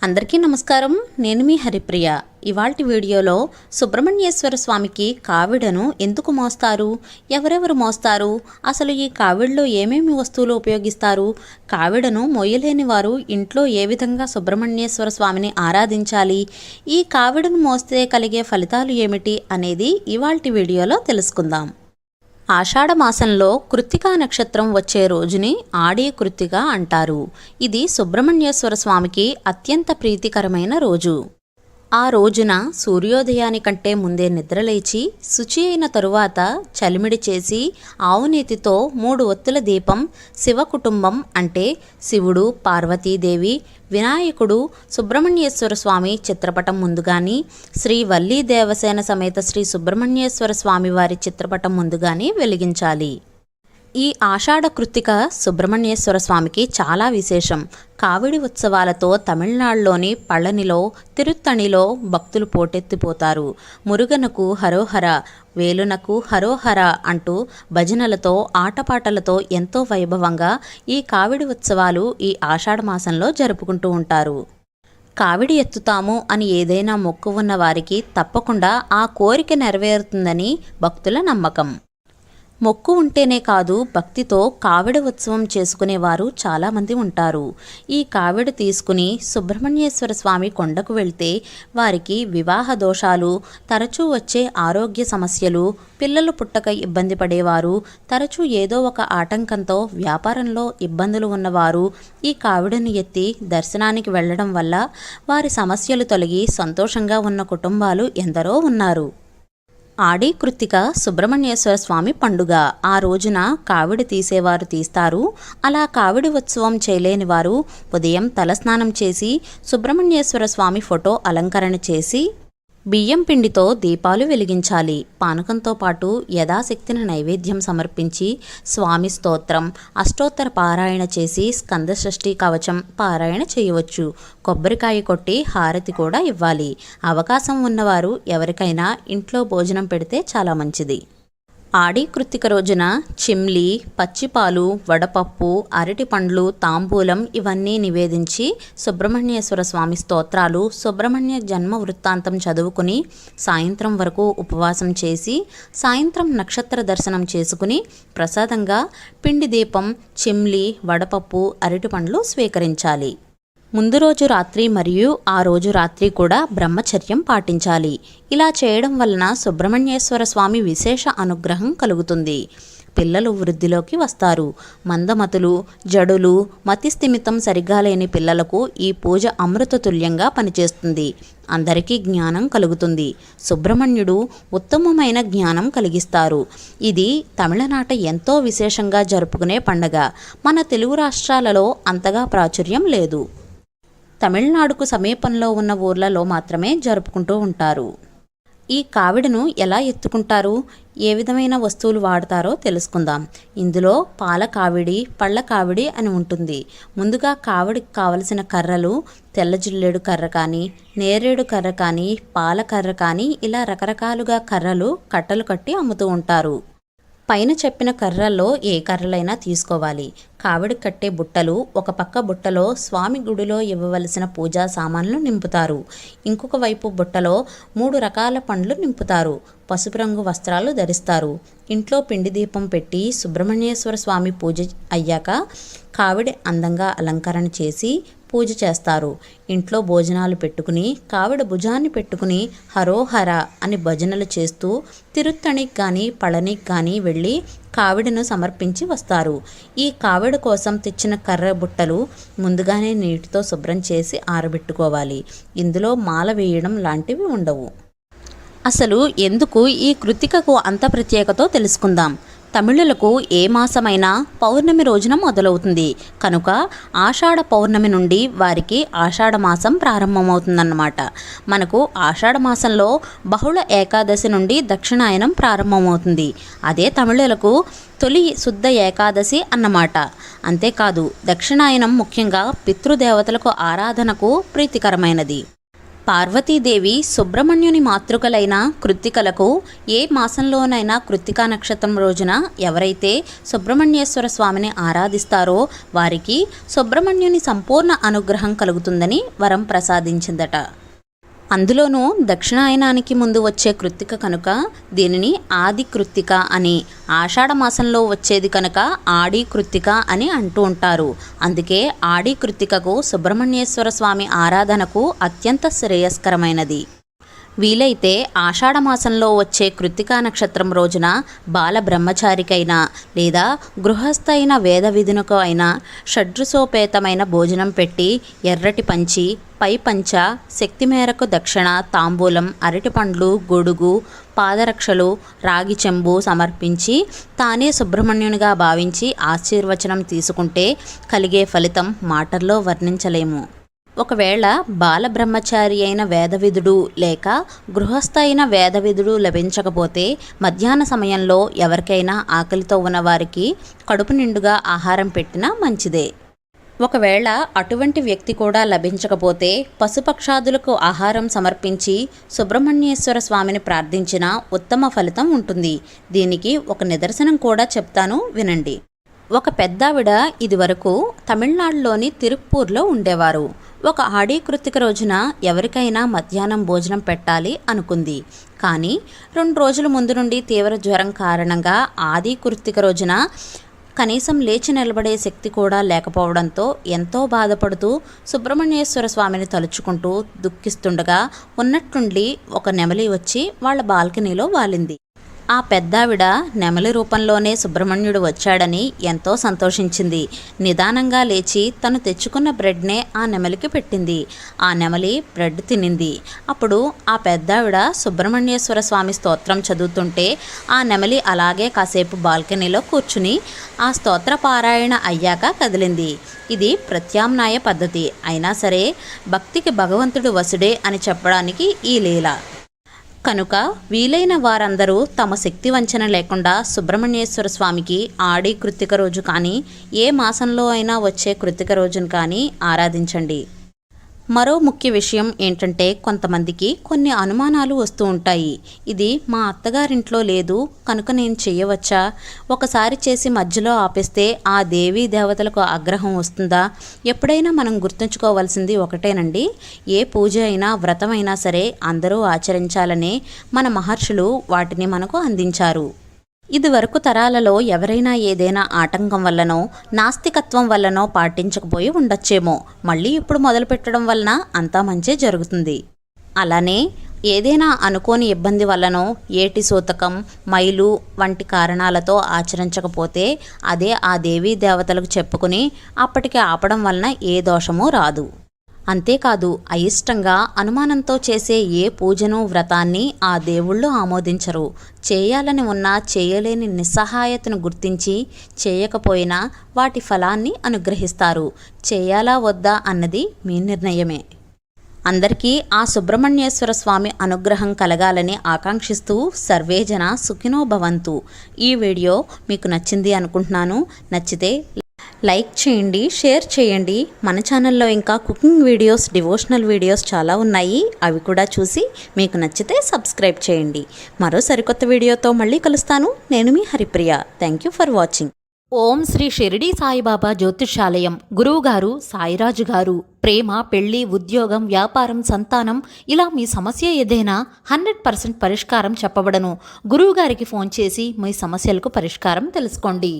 అందరికీ నమస్కారం. నేను మీ హరిప్రియ. ఇవాల్టి వీడియోలో సుబ్రహ్మణ్యేశ్వర స్వామికి కావిడను ఎందుకు మోస్తారు, ఎవరెవరు మోస్తారు, అసలు ఈ కావిడిలో ఏమేమి వస్తువులు ఉపయోగిస్తారు, కావిడను మోయలేని వారు ఇంట్లో ఏ విధంగా సుబ్రహ్మణ్యేశ్వర స్వామిని ఆరాధించాలి, ఈ కావిడను మోస్తే కలిగే ఫలితాలు ఏమిటి అనేది ఇవాల్టి వీడియోలో తెలుసుకుందాం. ఆషాఢ మాసంలో కృత్తికా నక్షత్రం వచ్చే రోజుని ఆడి కృత్తిక అంటారు. ఇది సుబ్రహ్మణ్యేశ్వర స్వామికి అత్యంత ప్రీతికరమైన రోజు. ఆ రోజున సూర్యోదయానికంటే ముందే నిద్రలేచి శుచి అయిన తరువాత చలిమిడి చేసి ఆవునేతితో 3 ఒత్తుల దీపం శివ కుటుంబం అంటే శివుడు, పార్వతీదేవి, వినాయకుడు, సుబ్రహ్మణ్యేశ్వర స్వామి చిత్రపటం ముందు కానీ, శ్రీ వల్లీ దేవసేన సమేత శ్రీ సుబ్రహ్మణ్యేశ్వర స్వామి వారి చిత్రపటం ముందు కానీ వెలిగించాలి. ఈ ఆషాఢ కృత్తిక సుబ్రహ్మణ్యేశ్వర స్వామికి చాలా విశేషం. కావిడి ఉత్సవాలతో తమిళనాడులోని పళనిలో, తిరుత్తణిలో భక్తులు పోటెత్తిపోతారు. మురుగనకు హరోహర, వేలునకు హరోహర అంటూ భజనలతో ఆటపాటలతో ఎంతో వైభవంగా ఈ కావిడి ఉత్సవాలు ఈ ఆషాఢ మాసంలో జరుపుకుంటూ ఉంటారు. కావిడి ఎత్తుతాము అని ఏదైనా మొక్కు ఉన్న వారికి తప్పకుండా ఆ కోరిక నెరవేరుతుందని భక్తుల నమ్మకం. మొక్కు ఉంటేనే కాదు, భక్తితో కావిడి ఉత్సవం చేసుకునేవారు చాలామంది ఉంటారు. ఈ కావిడి తీసుకుని సుబ్రహ్మణ్యేశ్వర స్వామి కొండకు వెళ్తే వారికి వివాహ దోషాలు, తరచూ వచ్చే ఆరోగ్య సమస్యలు, పిల్లలు పుట్టక ఇబ్బంది పడేవారు, తరచూ ఏదో ఒక ఆటంకంతో వ్యాపారంలో ఇబ్బందులు ఉన్నవారు ఈ కావిడిని ఎత్తి దర్శనానికి వెళ్ళడం వల్ల వారి సమస్యలు తొలగి సంతోషంగా ఉన్న కుటుంబాలు ఎందరో ఉన్నారు. ఆడి కృత్తిక సుబ్రహ్మణ్యేశ్వర స్వామి పండుగ. ఆ రోజున కావిడి తీసేవారు తీస్తారు. అలా కావిడి ఉత్సవం చేయలేని వారు ఉదయం తలస్నానం చేసి సుబ్రహ్మణ్యేశ్వర స్వామి ఫోటో అలంకరణ చేసి బియ్యం పిండితో దీపాలు వెలిగించాలి. పానకంతో పాటు యథాశక్తిని నైవేద్యం సమర్పించి స్వామి స్తోత్రం, అష్టోత్తర పారాయణ చేసి స్కందషష్ఠి కవచం పారాయణ చేయవచ్చు. కొబ్బరికాయ కొట్టి హారతి కూడా ఇవ్వాలి. అవకాశం ఉన్నవారు ఎవరికైనా ఇంట్లో భోజనం పెడితే చాలా మంచిది. ఆడి కృత్తిక రోజున చిమ్లి, పచ్చిపాలు, వడపప్పు, అరటి పండ్లు, తాంబూలం ఇవన్నీ నివేదించి సుబ్రహ్మణ్యేశ్వర స్వామి స్తోత్రాలు, సుబ్రహ్మణ్య జన్మ వృత్తాంతం చదువుకుని సాయంత్రం వరకు ఉపవాసం చేసి సాయంత్రం నక్షత్ర దర్శనం చేసుకుని ప్రసాదంగా పిండి దీపం, చిమ్లి, వడపప్పు, అరటి పండ్లు స్వీకరించాలి. ముందు రోజు రాత్రి మరియు ఆ రోజు రాత్రి కూడా బ్రహ్మచర్యం పాటించాలి. ఇలా చేయడం వలన సుబ్రహ్మణ్యేశ్వర స్వామి విశేష అనుగ్రహం కలుగుతుంది. పిల్లలు వృద్ధిలోకి వస్తారు. మందమతులు, జడులు, మతిస్థిమితం సరిగ్గా లేని పిల్లలకు ఈ పూజ అమృతతుల్యంగా పనిచేస్తుంది. అందరికీ జ్ఞానం కలుగుతుంది. సుబ్రహ్మణ్యుడు ఉత్తమమైన జ్ఞానం కలిగిస్తారు. ఇది తమిళనాట ఎంతో విశేషంగా జరుపుకునే పండగ. మన తెలుగు రాష్ట్రాలలో అంతగా ప్రాచుర్యం లేదు. తమిళనాడుకు సమీపంలో ఉన్న ఊర్లలో మాత్రమే జరుపుకుంటూ ఉంటారు. ఈ కావిడను ఎలా ఎత్తుకుంటారు, ఏ విధమైన వస్తువులు వాడతారో తెలుసుకుందాం. ఇందులో పాల కావిడి, పళ్ళ కావిడి అని ఉంటుంది. ముందుగా కావిడికి కావలసిన కర్రలు తెల్ల జిల్లేడు కర్ర కానీ, నేరేడు కర్ర కానీ, పాల కర్ర కానీ ఇలా రకరకాలుగా కర్రలు కట్టలు కట్టి అమ్ముతూ ఉంటారు. పైన చెప్పిన కర్రల్లో ఏ కర్రలైనా తీసుకోవాలి. కావిడి కట్టే బుట్టలు, ఒక పక్క బుట్టలో స్వామి గుడిలో ఇవ్వవలసిన పూజా సామాన్లు నింపుతారు. ఇంకొక వైపు బుట్టలో 3 రకాల పండ్లు నింపుతారు. పసుపు రంగు వస్త్రాలు ధరిస్తారు. ఇంట్లో పిండి దీపం పెట్టి సుబ్రహ్మణ్యేశ్వర స్వామి పూజ అయ్యాక కావిడి అందంగా అలంకరణ చేసి పూజ చేస్తారు. ఇంట్లో భోజనాలు పెట్టుకుని కావిడ భుజాన్ని పెట్టుకుని హరోహర అని భజనలు చేస్తూ తిరుత్తణికి కానీ పళనికి కానీ వెళ్ళి కావిడను సమర్పించి వస్తారు. ఈ కావిడ కోసం తెచ్చిన కర్ర బుట్టలు ముందుగానే నీటితో శుభ్రం చేసి ఆరబెట్టుకోవాలి. ఇందులో మాల వేయడం లాంటివి ఉండవు. అసలు ఎందుకు ఈ కృత్తికకు అంత ప్రత్యేకతో తెలుసుకుందాం. తమిళులకు ఏ మాసమైనా పౌర్ణమి రోజున మొదలవుతుంది కనుక ఆషాఢ పౌర్ణమి నుండి వారికి ఆషాఢ మాసం ప్రారంభమవుతుందన్నమాట. మనకు ఆషాఢ మాసంలో బహుళ ఏకాదశి నుండి దక్షిణాయనం ప్రారంభమవుతుంది. అదే తమిళులకు తొలి శుద్ధ ఏకాదశి అన్నమాట. అంతేకాదు దక్షిణాయనం ముఖ్యంగా పితృదేవతలకు ఆరాధనకు ప్రీతికరమైనది. పార్వతీదేవి సుబ్రహ్మణ్యుని మాతృకలైన కృత్తికలకు ఏ మాసంలోనైనా కృత్తికా నక్షత్రం రోజున ఎవరైతే సుబ్రహ్మణ్యేశ్వర స్వామిని ఆరాధిస్తారో వారికి సుబ్రహ్మణ్యుని సంపూర్ణ అనుగ్రహం కలుగుతుందని వరం ప్రసాదించిందట. అందులోనూ దక్షిణాయనానికి ముందు వచ్చే కృత్తిక కనుక దీనిని ఆది కృత్తిక అని, ఆషాఢ మాసంలో వచ్చేది కనుక ఆడి కృత్తిక అని అంటూ ఉంటారు. అందుకే ఆడి కృత్తికకు సుబ్రహ్మణ్యేశ్వర స్వామి ఆరాధనకు అత్యంత శ్రేయస్కరమైనది. వీలైతే ఆషాఢ మాసంలో వచ్చే కృత్తికా నక్షత్రం రోజున బాల బ్రహ్మచారికైనా లేదా గృహస్థ అయిన వేద విధునకు అయినా షడ్రుసోపేతమైన భోజనం పెట్టి ఎర్రటి పంచి, పై పంచ, శక్తి మేరకు దక్షిణ, తాంబూలం, అరటిపండ్లు, గొడుగు, పాదరక్షలు, రాగి చెంబు సమర్పించి తానే సుబ్రహ్మణ్యునిగా భావించి ఆశీర్వచనం తీసుకుంటే కలిగే ఫలితం మాటల్లో వర్ణించలేము. ఒకవేళ బాలబ్రహ్మచారి అయిన వేదవిధుడు లేక గృహస్థ అయిన వేదవిధుడు లభించకపోతే మధ్యాహ్న సమయంలో ఎవరికైనా ఆకలితో ఉన్నవారికి కడుపు నిండుగా ఆహారం పెట్టినా మంచిదే. ఒకవేళ అటువంటి వ్యక్తి కూడా లభించకపోతే పశుపక్షాదులకు ఆహారం సమర్పించి సుబ్రహ్మణ్యేశ్వర స్వామిని ప్రార్థించిన ఉత్తమ ఫలితం ఉంటుంది. దీనికి ఒక నిదర్శనం కూడా చెప్తాను, వినండి. ఒక పెద్దావిడ ఇదివరకు తమిళనాడులోని తిరుప్పూర్లో ఉండేవారు. ఒక ఆడి కృత్తిక రోజున ఎవరికైనా మధ్యాహ్నం భోజనం పెట్టాలి అనుకుంది. కానీ 2 రోజుల ముందు నుండి తీవ్ర జ్వరం కారణంగా ఆది కృత్తిక రోజున కనీసం లేచి నిలబడే శక్తి కూడా లేకపోవడంతో ఎంతో బాధపడుతూ సుబ్రహ్మణ్యేశ్వర స్వామిని తలుచుకుంటూ దుఃఖిస్తుండగా ఉన్నట్టుండి ఒక నెమలి వచ్చి వాళ్ళ బాల్కనీలో వాలింది. ఆ పెద్దావిడ నెమలి రూపంలోనే సుబ్రహ్మణ్యుడు వచ్చాడని ఎంతో సంతోషించింది. నిదానంగా లేచి తను తెచ్చుకున్న బ్రెడ్నే ఆ నెమలికి పెట్టింది. ఆ నెమలి బ్రెడ్ తినింది. అప్పుడు ఆ పెద్దావిడ సుబ్రహ్మణ్యేశ్వర స్వామి స్తోత్రం చదువుతుంటే ఆ నెమలి అలాగే కాసేపు బాల్కనీలో కూర్చుని ఆ స్తోత్ర పారాయణ అయ్యాక కదిలింది. ఇది ప్రత్యామ్నాయ పద్ధతి అయినా సరే భక్తికి భగవంతుడు వసుడే అని చెప్పడానికి ఈ లీల. కనుక వీలైన వారందరూ తమ శక్తి వంచన లేకుండా సుబ్రహ్మణ్యేశ్వర స్వామికి ఆడి కృత్తిక రోజు కానీ ఏ మాసంలో అయినా వచ్చే కృత్తిక రోజును కానీ ఆరాధించండి. మరో ముఖ్య విషయం ఏంటంటే కొంతమందికి కొన్ని అనుమానాలు వస్తూ ఉంటాయి. ఇది మా అత్తగారింట్లో లేదు కనుక నేను చేయవచ్చా? ఒకసారి చేసి మధ్యలో ఆపేస్తే ఆ దేవీ దేవతలకు ఆగ్రహం వస్తుందా? ఎప్పుడైనా మనం గుర్తుంచుకోవాల్సింది ఒకటేనండి, ఏ పూజ అయినా వ్రతం అయినా సరే అందరూ ఆచరించాలనే మన మహర్షులు వాటిని మనకు అందించారు. ఇదివరకు తరాలలో ఎవరైనా ఏదైనా ఆటంకం వల్లనో నాస్తికత్వం వల్లనో పాటించకపోయి ఉండొచ్చేమో. మళ్ళీ ఇప్పుడు మొదలుపెట్టడం వలన అంతా మంచే జరుగుతుంది. అలానే ఏదైనా అనుకోని ఇబ్బంది వల్లనో ఏటి సూతకం, మైలు వంటి కారణాలతో ఆచరించకపోతే అదే ఆ దేవీ దేవతలకు చెప్పుకుని అప్పటికి ఆపడం వలన ఏ దోషమూ రాదు. అంతేకాదు అయిష్టంగా అనుమానంతో చేసే ఏ పూజను వ్రతాన్ని ఆ దేవుళ్ళు ఆమోదించరు. చేయాలని ఉన్నా చేయలేని నిస్సహాయతను గుర్తించి చేయకపోయినా వాటి ఫలాన్ని అనుగ్రహిస్తారు. చేయాలా వద్దా అన్నది మీ నిర్ణయమే. అందరికీ ఆ సుబ్రహ్మణ్యేశ్వర స్వామి అనుగ్రహం కలగాలని ఆకాంక్షిస్తూ సర్వేజన సుఖినో భవంతు. ఈ వీడియో మీకు నచ్చింది అనుకుంటున్నాను. నచ్చితే లైక్ చేయండి, షేర్ చేయండి. మన ఛానల్లో ఇంకా కుకింగ్ వీడియోస్, డివోషనల్ వీడియోస్ చాలా ఉన్నాయి. అవి కూడా చూసి మీకు నచ్చితే సబ్స్క్రైబ్ చేయండి. మరో సరికొత్త వీడియోతో మళ్ళీ కలుస్తాను. నేను మీ Haripriya. Thank you for watching. ఓం శ్రీ షిరిడి సాయిబాబా జ్యోతిషాలయం. గురువుగారు సాయిరాజు గారు. ప్రేమ, పెళ్లి, ఉద్యోగం, వ్యాపారం, సంతానం ఇలా మీ సమస్య ఏదైనా 100% పరిష్కారం చెప్పబడను. గురువుగారికి ఫోన్ చేసి మీ సమస్యలకు పరిష్కారం తెలుసుకోండి.